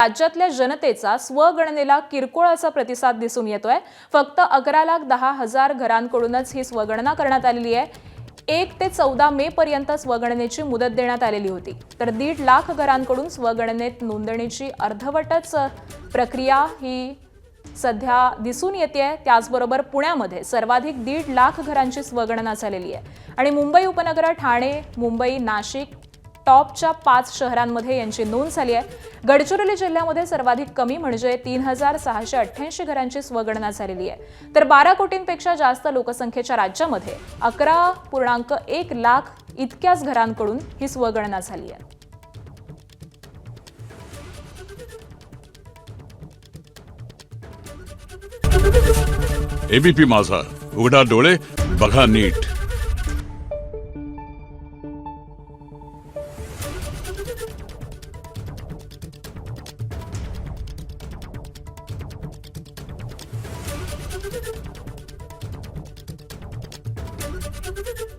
राज्यातल्या जनतेचा स्वगणनेला किरकोळ असा प्रतिसाद दिसून येतोय। फक्त 11,10,000 घरांकडूनच ही स्वगणना करण्यात आलेली आहे। 1 ते 14 मे पर्यंत स्वगणनेची मुदत देण्यात आलेली होती, तर 1.5 लाख घरांकडून स्वगणनेत नोंदणीची अर्धवटच प्रक्रिया ही सध्या दिसून येते। त्याचबरोबर पुण्यामध्ये सर्वाधिक 1.5 लाख घरांची स्वगणना झालेली आहे आणि मुंबई उपनगर, ठाणे, मुंबई, नाशिक टॉपच्या 5 शहरांमध्ये यांची नोंद झाली आहे। गडचिरोली जिल्ह्यामध्ये सर्वाधिक कमी म्हणजे 3,688 घरांची स्वगणना झालेली आहे, तर 12 कोटींपेक्षा जास्त लोकसंख्येच्या राज्यामध्ये 11.1 लाख इतक्याच घरांकडून ही स्वगणना झाली आहे। एबीपी माझा, उघडा डोळे बघा नीट। Thank you.